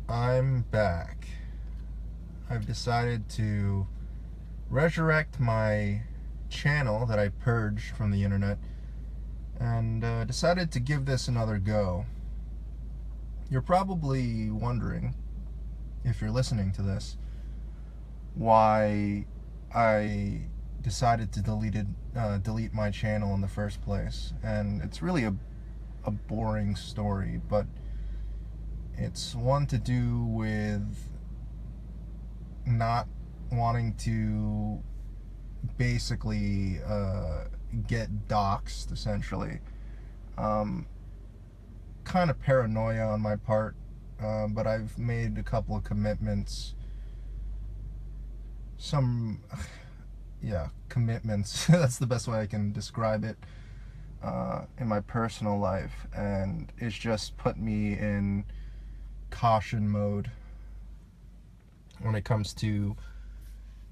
I'm back. I've decided to resurrect my channel that I purged from the internet and decided to give this another go. You're probably wondering, if you're listening to this, why I decided to delete my channel in the first place. And it's really a boring story, but it's one to do with not wanting to basically get doxxed, essentially. Um, kind of paranoia on my part, but I've made a couple of commitments. Commitments. That's the best way I can describe it in my personal life, and it's just put me in caution mode when it comes to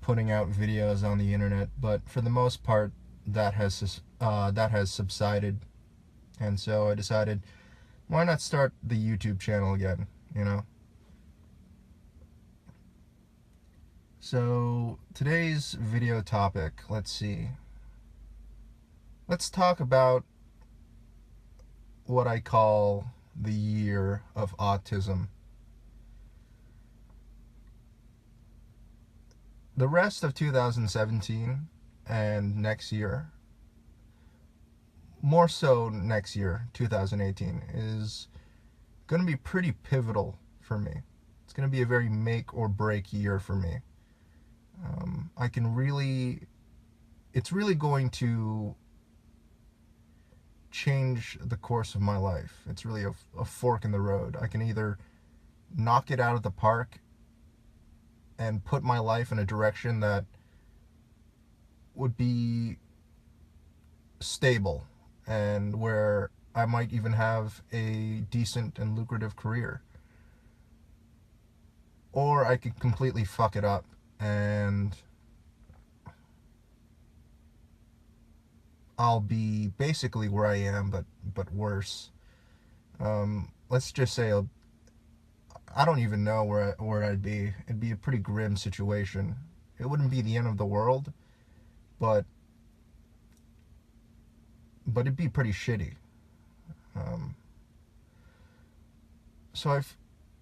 putting out videos on the internet. But for the most part, that has subsided, and so I decided, why not start the YouTube channel again, you know? So today's video topic, let's talk about what I call the Year of Autism. The rest of 2017 and next year, more so next year, 2018, is going to be pretty pivotal for me. It's going to be a very make or break year for me. It's really going to change the course of my life. It's really a fork in the road. I can either knock it out of the park and put my life in a direction that would be stable and where I might even have a decent and lucrative career. Or I could completely fuck it up and I'll be basically where I am, but worse. Let's just say I don't even know where I'd be. It'd be a pretty grim situation. It wouldn't be the end of the world, but it'd be pretty shitty. So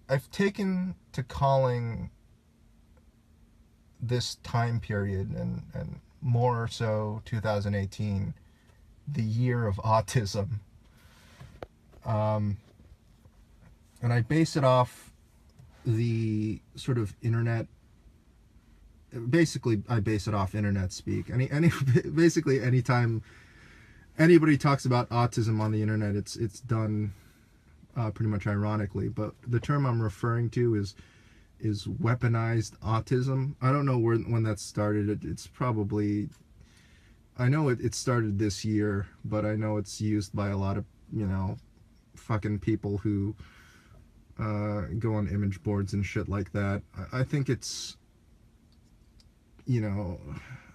I've taken to calling this time period, and more so 2018, the Year of Autism. And I base it off the sort of internet. Basically, I base it off internet speak. Basically, anytime anybody talks about autism on the internet, it's done pretty much ironically. But the term I'm referring to is weaponized autism. I don't know when that started. It's probably, I know it started this year, but I know it's used by a lot of, fucking people who go on image boards and shit like that. I think it's,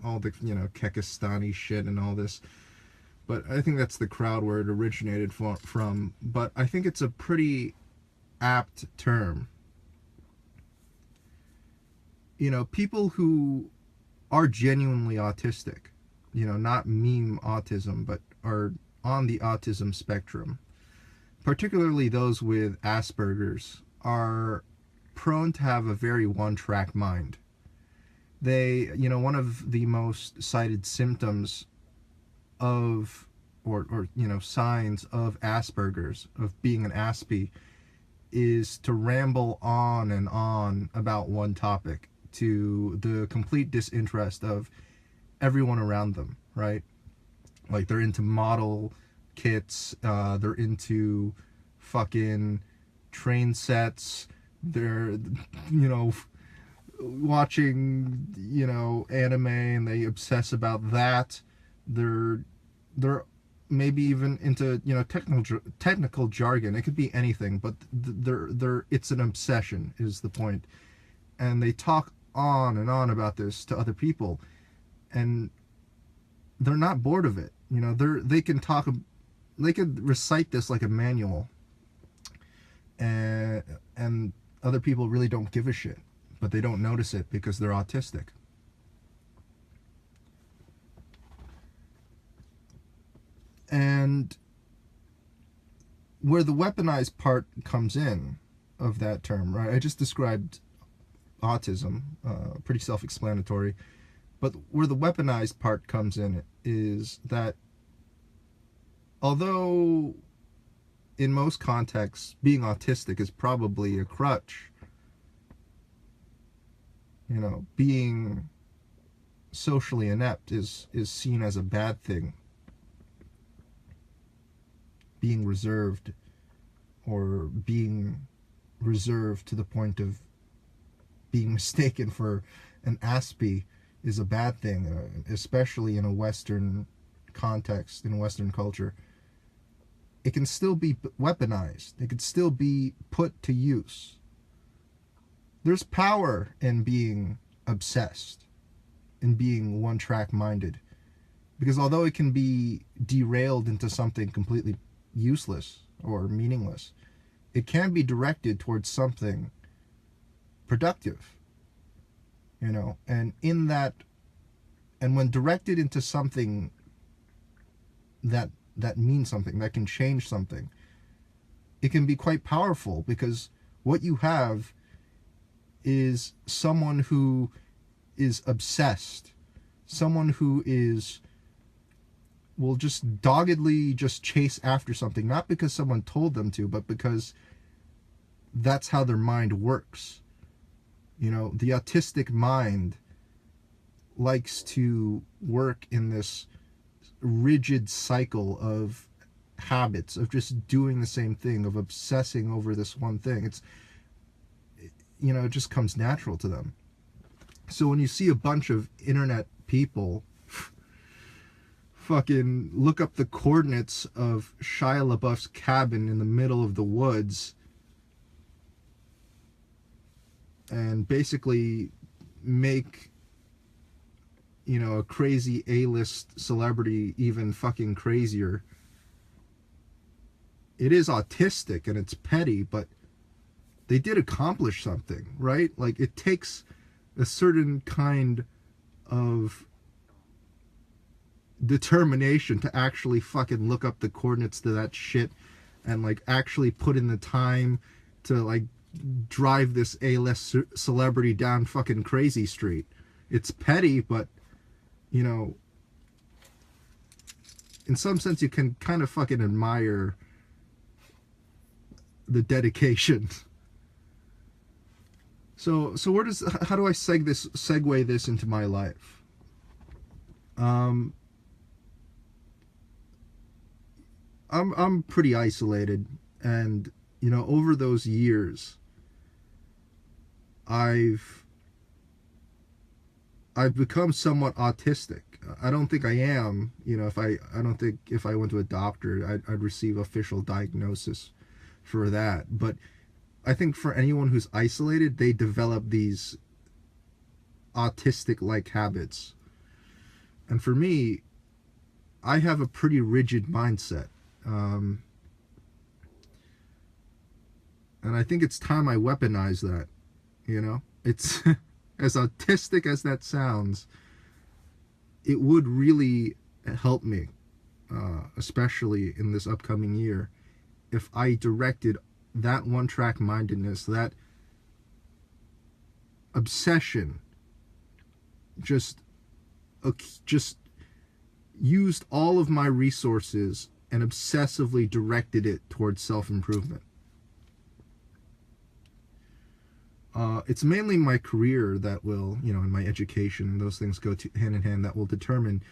all the, Kekistani shit and all this. But I think that's the crowd where it originated from. But I think it's a pretty apt term. People who are genuinely autistic, not meme autism, but are on the autism spectrum, particularly those with Asperger's, are prone to have a very one-track mind. They, one of the most cited symptoms of, or signs of Asperger's, of being an Aspie, is to ramble on and on about one topic to the complete disinterest of everyone around them, right? Like, they're into model kits, they're into fucking train sets, they're, watching, anime, and they obsess about that. They're maybe even into, technical jargon. It could be anything, but it's an obsession is the point. And they talk on and on about this to other people, and they're not bored of it. They could recite this like a manual, and other people really don't give a shit, but they don't notice it because they're autistic. And where the weaponized part comes in of that term, right? I just described autism, pretty self-explanatory. But where the weaponized part comes in is that although in most contexts being autistic is probably a crutch, you know, being socially inept is seen as a bad thing. Being reserved, or being reserved to the point of being mistaken for an Aspie, is a bad thing, especially in a Western context, in Western culture. It can still be weaponized. It can still be put to use. There's power in being obsessed, in being one-track minded. Because although it can be derailed into something completely useless or meaningless, it can be directed towards something productive. You know, and in that, and when directed into something that means something, that can change something, it can be quite powerful, because what you have is someone who is obsessed, someone who will just doggedly just chase after something, not because someone told them to, but because that's how their mind works. You know, the autistic mind likes to work in this rigid cycle of habits, of just doing the same thing, of obsessing over this one thing. It's, you know, it just comes natural to them. So when you see a bunch of internet people fucking look up the coordinates of Shia LaBeouf's cabin in the middle of the woods and basically make, you know, a crazy A-list celebrity even fucking crazier. It is autistic and it's petty, but they did accomplish something, right? Like, it takes a certain kind of determination to actually fucking look up the coordinates to that shit and, like, actually put in the time to, like, drive this A-list celebrity down fucking crazy street. It's petty, but, you know, in some sense you can kind of fucking admire the dedication. So how do I segue this into my life? I'm pretty isolated, and, you know, over those years I've become somewhat autistic. I don't think I am, you know, I don't think if I went to a doctor I'd receive official diagnosis for that, but I think for anyone who's isolated, they develop these autistic-like habits. And for me, I have a pretty rigid mindset. And I think it's time I weaponize that, you know? It's, as autistic as that sounds, it would really help me, especially in this upcoming year, if I directed that one-track mindedness, that obsession, just used all of my resources and obsessively directed it towards self-improvement. It's mainly my career that will, you know, and my education, those things go hand in hand, that will determine,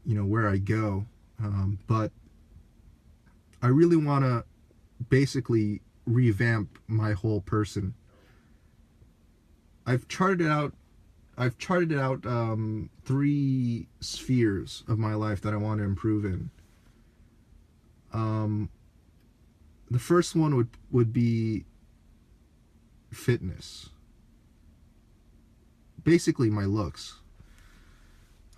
you know, where I go. But I really want to basically revamp my whole person. I've charted out 3 spheres of my life that I want to improve in. The first one would be fitness. Basically my looks.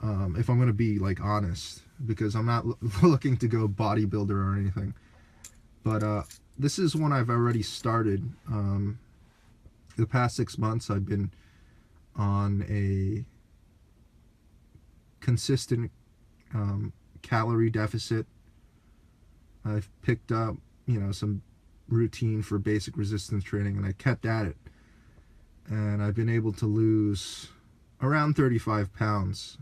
If I'm going to be, like, honest, because I'm not looking to go bodybuilder or anything. But this is one I've already started. the past 6 months I've been on a consistent calorie deficit. I've picked up, some routine for basic resistance training, and I kept at it. And I've been able to lose around 35 pounds.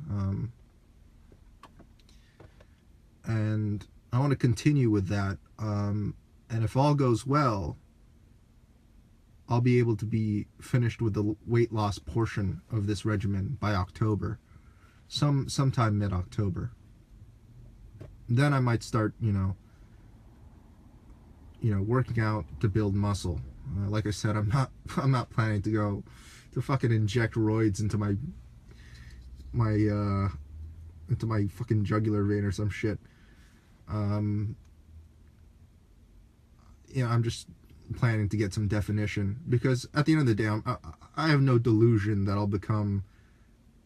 And I want to continue with that. And if all goes well, I'll be able to be finished with the weight loss portion of this regimen by October, sometime mid-October. Then I might start, working out to build muscle. Like I said, I'm not planning to go to fucking inject roids into my fucking jugular vein or some shit. I'm just planning to get some definition, because at the end of the day, I have no delusion that I'll become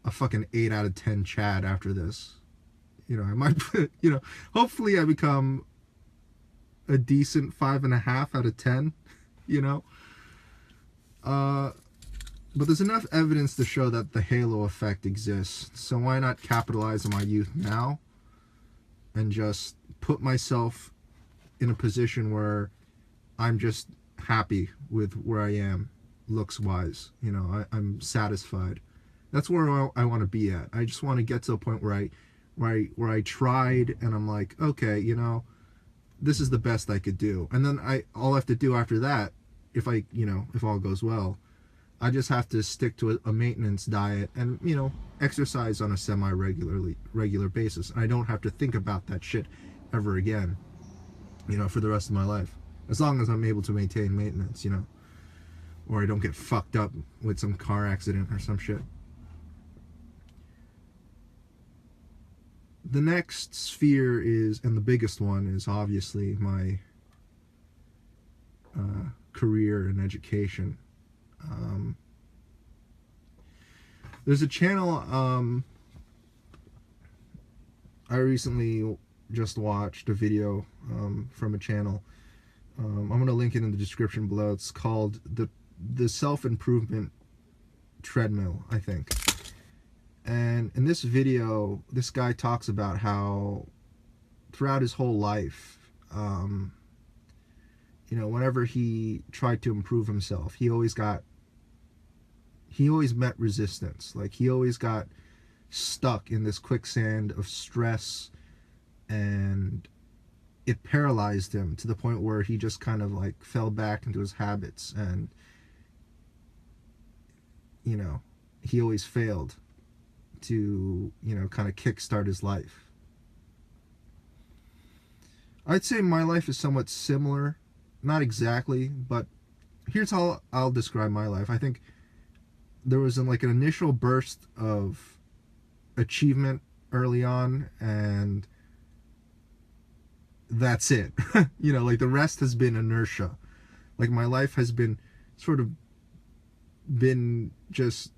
a fucking 8 out of 10 Chad after this. I might, hopefully I become a decent 5.5 out of 10, but there's enough evidence to show that the halo effect exists. So why not capitalize on my youth now and just put myself in a position where I'm just happy with where I am, looks wise. I'm satisfied. That's where I want to be at. I just want to get to a point where I tried and I'm like, okay, this is the best I could do. And then all I have to do after that, if all goes well, I just have to stick to a maintenance diet and, exercise on a regular basis. And I don't have to think about that shit ever again, for the rest of my life. As long as I'm able to maintain maintenance, or I don't get fucked up with some car accident or some shit. The next sphere is, and the biggest one, is obviously my career and education. There's a channel I recently just watched a video from a channel. I'm going to link it in the description below. It's called the Self-Improvement Treadmill, I think. And in this video, this guy talks about how throughout his whole life, whenever he tried to improve himself, he always met resistance. Like, he always got stuck in this quicksand of stress, and it paralyzed him to the point where he just kind of like fell back into his habits, and he always failed to kind of kickstart his life. I'd say my life is somewhat similar, not exactly, but here's how I'll describe my life. I think there was an initial burst of achievement early on, and that's it. The rest has been inertia. Like, my life has been just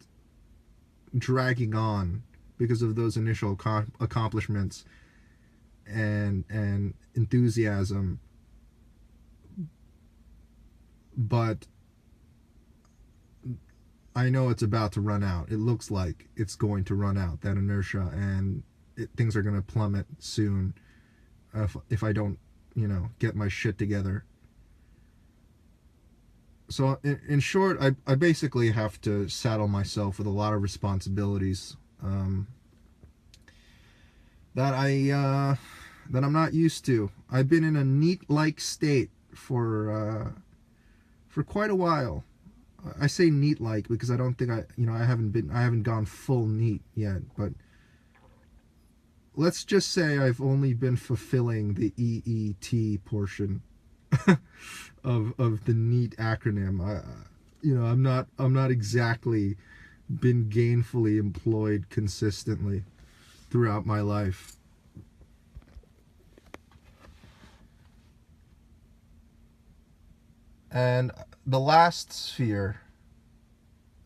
dragging on because of those initial accomplishments and enthusiasm. But I know it's about to run out. It looks like it's going to run out, that inertia, and things are going to plummet soon if I don't, get my shit together. So in short, I basically have to saddle myself with a lot of responsibilities that I'm not used to. I've been in a neat-like state for quite a while. I say neat-like because I don't think I haven't gone full neat yet, but let's just say I've only been fulfilling the EET portion of the NEAT acronym. I'm not exactly been gainfully employed consistently throughout my life. And the last sphere,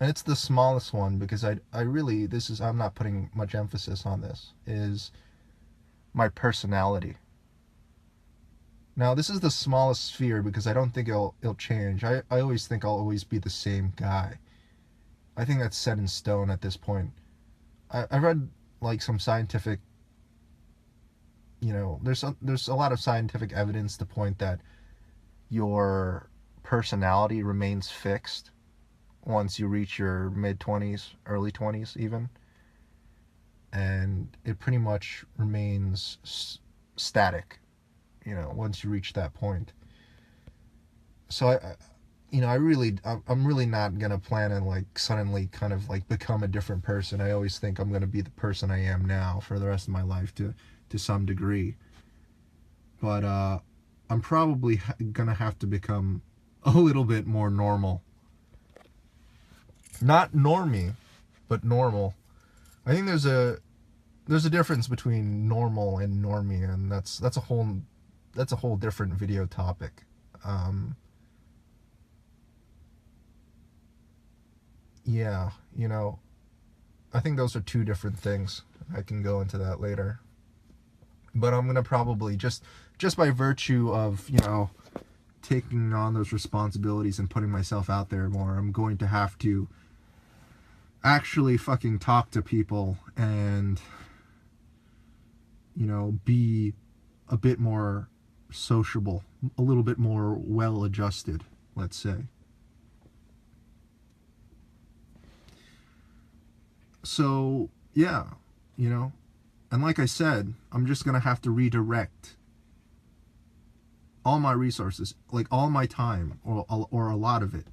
and it's the smallest one because I'm not putting much emphasis on this, is my personality. Now, this is the smallest sphere because I don't think it'll change. I always think I'll always be the same guy. I think that's set in stone at this point. I read like some scientific, there's a lot of scientific evidence to point that your personality remains fixed once you reach your mid 20s, early 20s even, and it pretty much remains static, once you reach that point. So I'm really not gonna plan on like suddenly kind of like become a different person. I always think I'm gonna be the person I am now for the rest of my life to some degree. But I'm probably gonna have to become a little bit more normal. Not normie, but normal. I think there's a difference between normal and normie, and that's a whole different video topic. Yeah, I think those are two different things. I can go into that later. But I'm gonna probably just by virtue of taking on those responsibilities and putting myself out there more, I'm going to have to actually fucking talk to people and be a bit more sociable, a little bit more well adjusted, let's say. So yeah, and like I said, I'm just gonna have to redirect all my resources, like all my time, or a lot of it,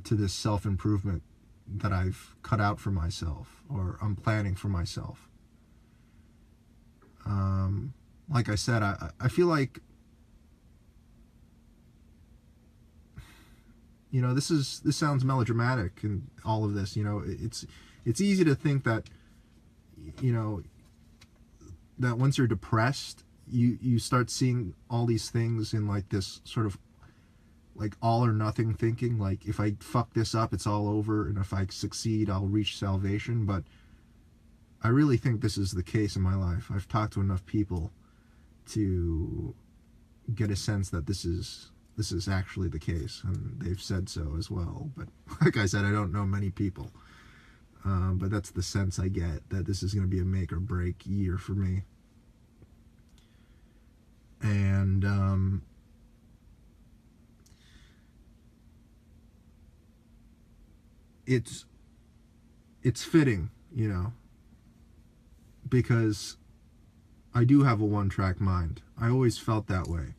to this self-improvement that I've cut out for myself, or I'm planning for myself. Like I said, I feel like this sounds melodramatic and all of this. It's easy to think that that once you're depressed, you start seeing all these things in like this sort of like all or nothing thinking, like if I fuck this up it's all over, and if I succeed I'll reach salvation. But I really think this is the case in my life. I've talked to enough people to get a sense that this is actually the case, and they've said so as well. But like I said, I don't know many people, but that's the sense I get, that this is going to be a make or break year for me. And it's fitting, because I do have a one-track mind. I always felt that way.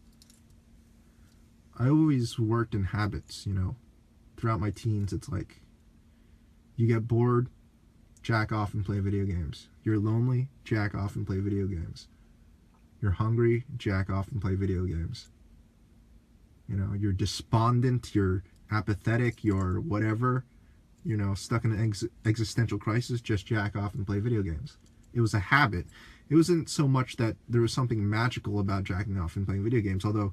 I always worked in habits, throughout my teens. It's like you get bored, jack off and play video games. You're lonely, jack off and play video games. You're hungry, jack off and play video games. You're despondent, you're apathetic, you're whatever, stuck in an existential crisis, just jack off and play video games. It was a habit. It wasn't so much that there was something magical about jacking off and playing video games, although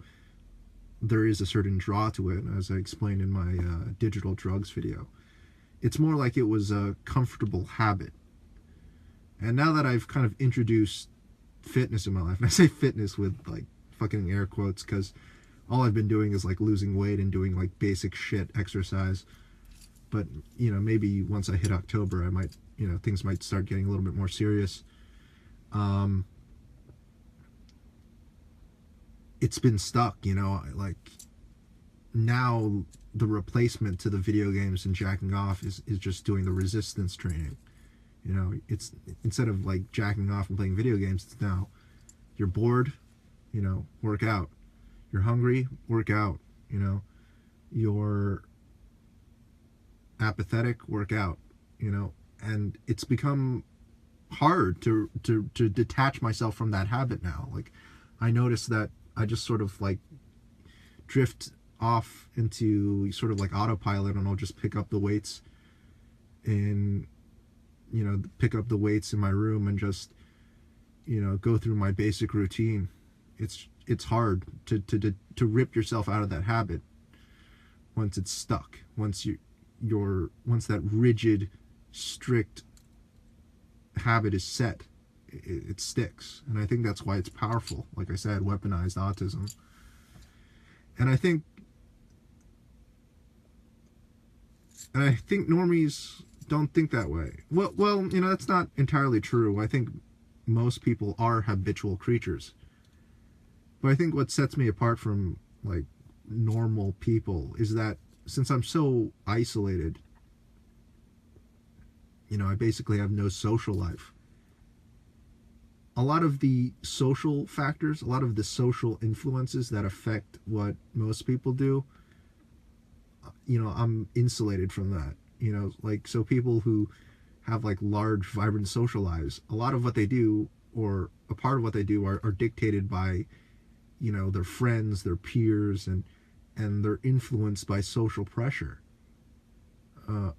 there is a certain draw to it, as I explained in my digital drugs video. It's more like it was a comfortable habit. And now that I've kind of introduced fitness in my life, and I say fitness with like fucking air quotes because all I've been doing is like losing weight and doing like basic shit exercise. But maybe once I hit October I might, things might start getting a little bit more serious. It's been stuck, like now the replacement to the video games and jacking off is just doing the resistance training. It's instead of like jacking off and playing video games, it's now you're bored, work out. You're hungry, work out. You're apathetic, work out. And it's become hard to detach myself from that habit now. Like I notice that I just sort of like drift off into sort of like autopilot, and I'll just pick up the weights in my room and just go through my basic routine. It's hard to rip yourself out of that habit once it's stuck, once that rigid, strict habit is set. it sticks. And I think that's why it's powerful. Like I said, weaponized autism. And I think normies don't think that way. Well, you know, that's not entirely true. I think most people are habitual creatures. But I think what sets me apart from like normal people is that since I'm so isolated, you know, I basically have no social life. A lot of the social factors, a lot of the social influences that affect what most people do, you know, I'm insulated from that. You know, like, so people who have like large, vibrant social lives, a lot of what they do, or a part of what they do, are dictated by, you know, their friends, their peers, and they're influenced by social pressure,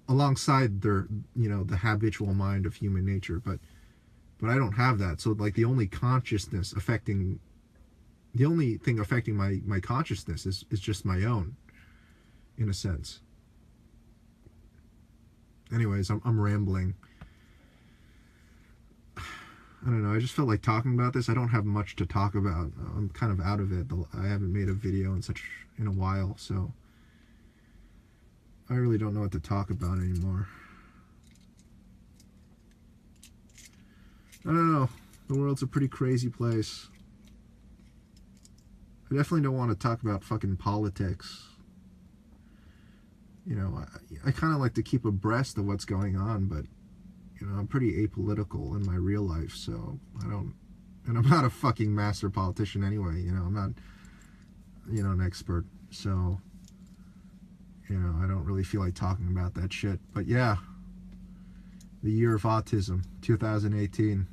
alongside their, you know, the habitual mind of human nature. But I don't have that. So like the only thing affecting my consciousness is just my own, in a sense. Anyways, I'm rambling. I don't know. I just felt like talking about this. I don't have much to talk about. I'm kind of out of it. I haven't made a video in a while, so I really don't know what to talk about anymore. I don't know. The world's a pretty crazy place. I definitely don't want to talk about fucking politics. You know, I kind of like to keep abreast of what's going on, but, you know, I'm pretty apolitical in my real life, so I don't, and I'm not a fucking master politician anyway, you know, I'm not, you know, an expert, so, you know, I don't really feel like talking about that shit. But yeah, the Year of Autism, 2018.